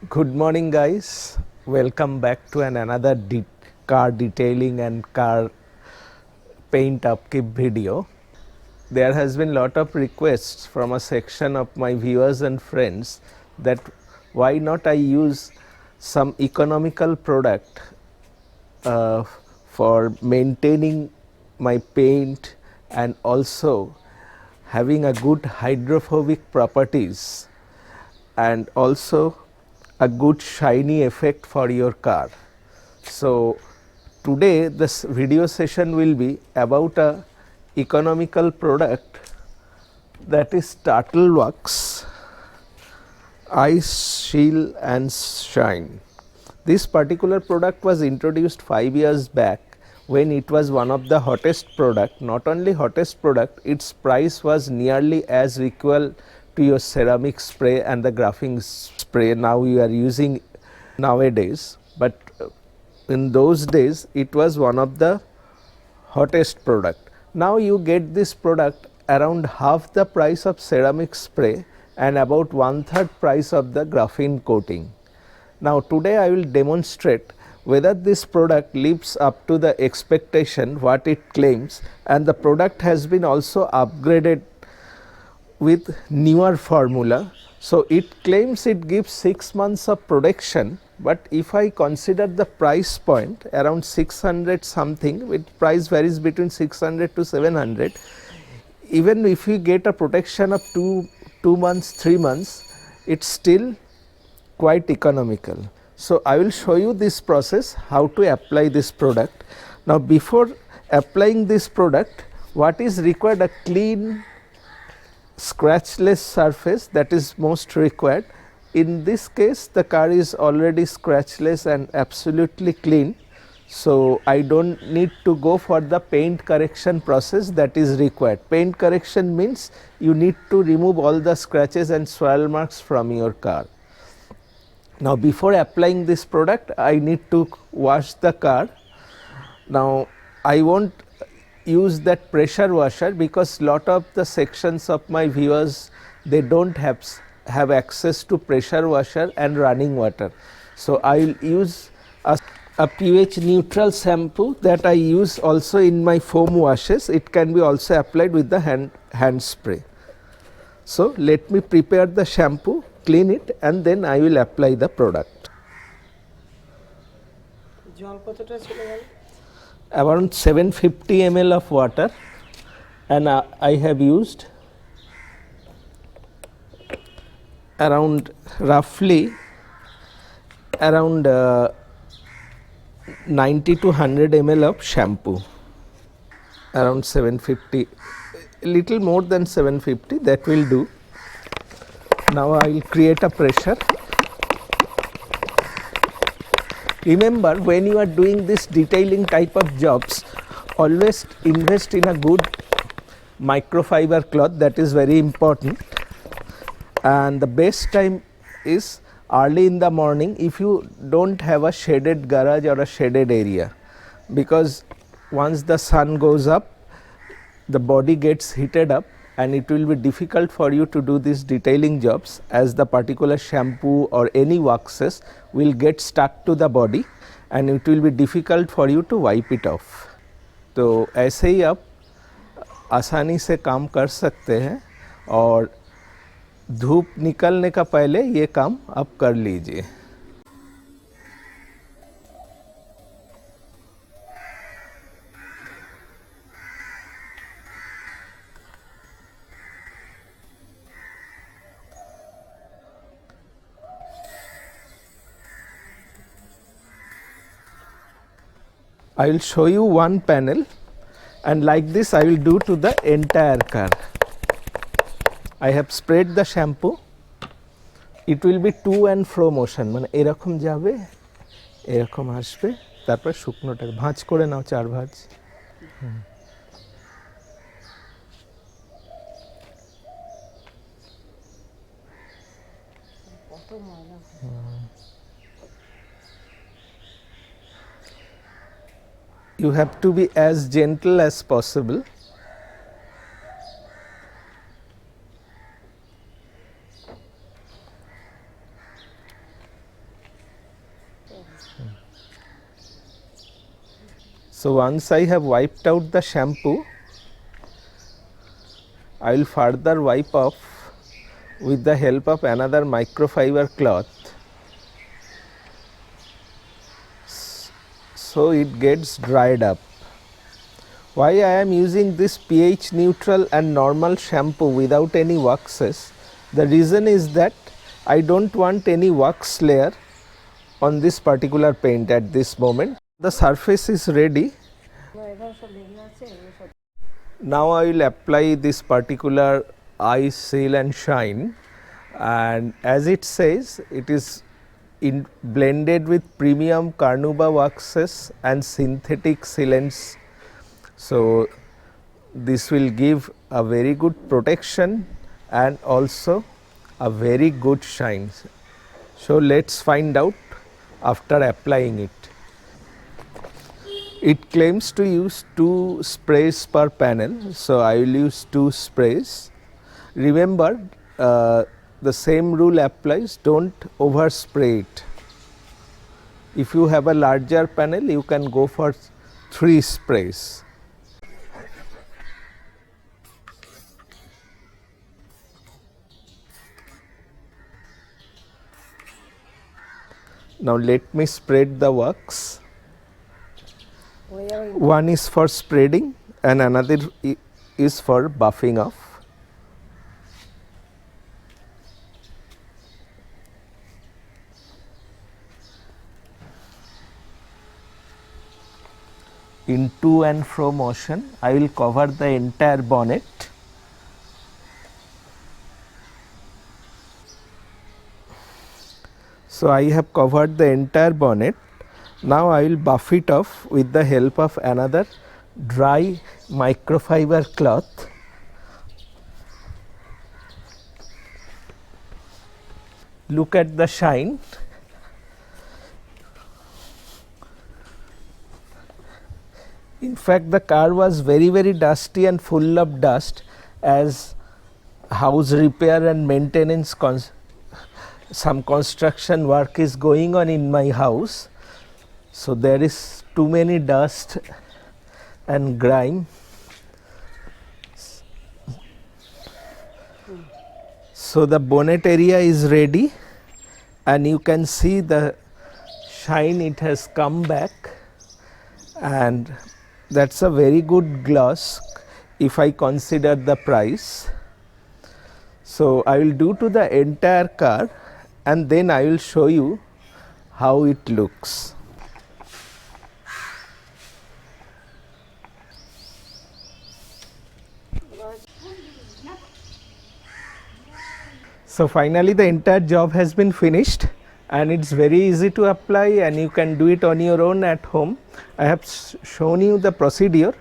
Good morning guys, welcome back to another car detailing and car paint upkeep video. There has been lot of requests from a section of my viewers and friends that why not I use some economical product for maintaining my paint and also having a good hydrophobic properties and also a good shiny effect for your car. So, today this video session will be about a economical product that is Turtle Wax Ice Shield and Shine. This particular product was introduced 5 years back when it was one of the hottest product. Not only hottest product, its price was nearly as equal to your ceramic spray and the graphene spray now you are using nowadays, but in those days it was one of the hottest product. Now you get this product around half the price of ceramic spray and about 1/3 price of the graphene coating. Now today I will demonstrate whether this product lives up to the expectation what it claims, and the product has been also upgraded with newer formula. So it claims it gives 6 months of protection, but if I consider the price point around 600 something, with price varies between 600 to 700, even if you get a protection of 2 months, 3 months, it's still quite economical. So I will show you this process how to apply this product. Now before applying this product, what is required? A clean scratchless surface, that is most required. In this case the car is already scratchless and absolutely clean, so I don't need to go for the paint correction process that is required. Paint correction means you need to remove all the scratches and swirl marks from your car. Now before applying this product I need to wash the car. Now I won't use that pressure washer because lot of the sections of my viewers, they don't have access to pressure washer and running water. So I will use a pH neutral shampoo that I use also in my foam washes. It can be also applied with the hand spray. So let me prepare the shampoo, clean it, and then I will apply the product. Around 750 ml of water, and I have used around roughly around 90 to 100 ml of shampoo, around 750, a little more than 750, that will do. Now I will create a pressure. Remember, when you are doing this detailing type of jobs, always invest in a good microfiber cloth, that is very important. And the best time is early in the morning if you don't have a shaded garage or a shaded area, because once the sun goes up the body gets heated up and it will be difficult for you to do these detailing jobs, as the particular shampoo or any waxes will get stuck to the body and it will be difficult for you to wipe it off. तो ऐसे ही आप आसानी से काम कर सकते हैं और धूप निकलने का पहले ये काम आप कर लीजिए. I will show you one panel, and like this I will do to the entire car. I have sprayed the shampoo. It will be to and fro motion, মানে এরকম যাবে এরকম আসবে তারপর শুকনোটা ভাঁজ করে নাও, 4 ভাঁজ. You have to be as gentle as possible. So once I have wiped out the shampoo, I will further wipe off with the help of another microfiber cloth, so it gets dried up. Why I am using this pH neutral and normal shampoo without any waxes? The reason is that I don't want any wax layer on this particular paint at this moment. The surface is ready. Now I will apply this particular eye seal and shine, and as it says, it is blended with premium carnauba waxes and synthetic sealants. So this will give a very good protection and also a very good shine. So let's find out after applying it. It claims to use 2 sprays per panel, so I will use 2 sprays. Remember, the same rule applies, don't overspray it. If you have a larger panel, you can go for 3 sprays. Now let me spread the wax. One is for spreading and another is for buffing off. In to and fro motion, I will cover the entire bonnet. So I have covered the entire bonnet. Now I will buff it off with the help of another dry microfiber cloth. Look at the shine. In fact, the car was very dusty and full of dust, as house repair and maintenance, some construction work is going on in my house. So there is too many dust and grime. So the bonnet area is ready, and you can see the shine, it has come back, and that's a very good gloss if I consider the price. So I will do to the entire car and then I will show you how it looks. So finally the entire job has been finished, and it's very easy to apply and you can do it on your own at home. I have shown you the procedure.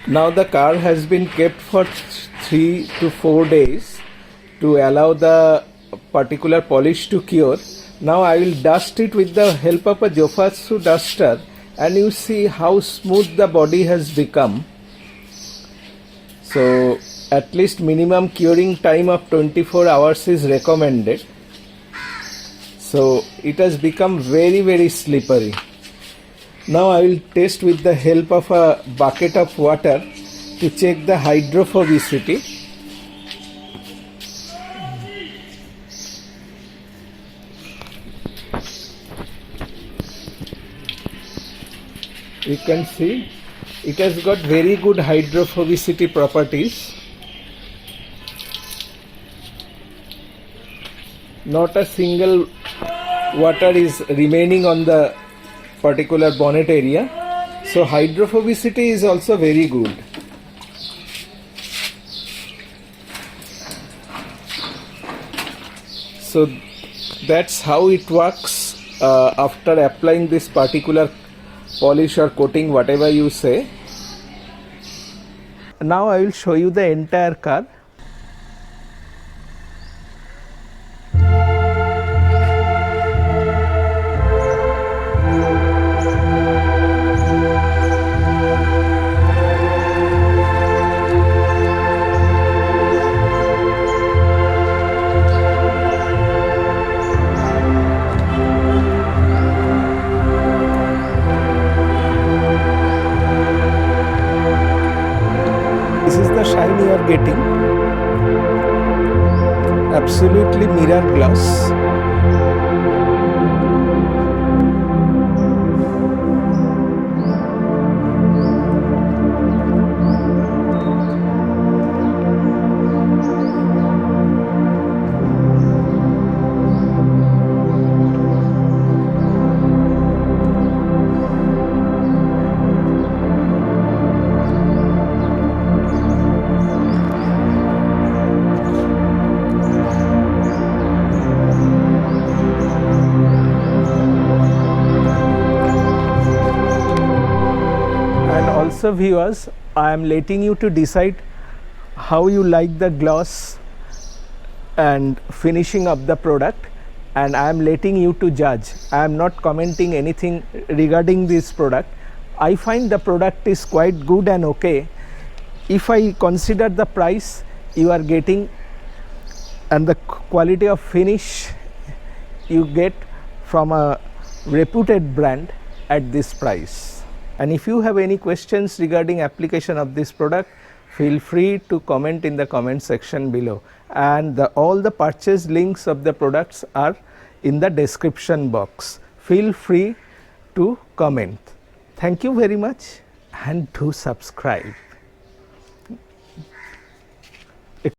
Now the car has been kept for 3 to 4 days to allow the particular polish to cure. Now I will dust it with the help of a Jofatsu duster, and you see how smooth the body has become. So at least minimum curing time of 24 hours is recommended. So it has become very slippery. Now I will test with the help of a bucket of water to check the hydrophobicity. You can see it has got very good hydrophobicity properties. Not a single water is remaining on the particular bonnet area. So hydrophobicity is also very good. So that's how it works after applying this particular polish or coating, whatever you say. Now I will show you the entire car. are getting absolutely mirror gloss. And also viewers, I am letting you to decide how you like the gloss and finishing of the product, and I am letting you to judge. I am not commenting anything regarding this product. I find the product is quite good and okay. If I consider the price you are getting and the quality of finish you get from a reputed brand at this price. And if you have any questions regarding application of this product, feel free to comment in the comment section below, and all the purchase links of the products are in the description box. Feel free to comment. Thank you very much and do subscribe.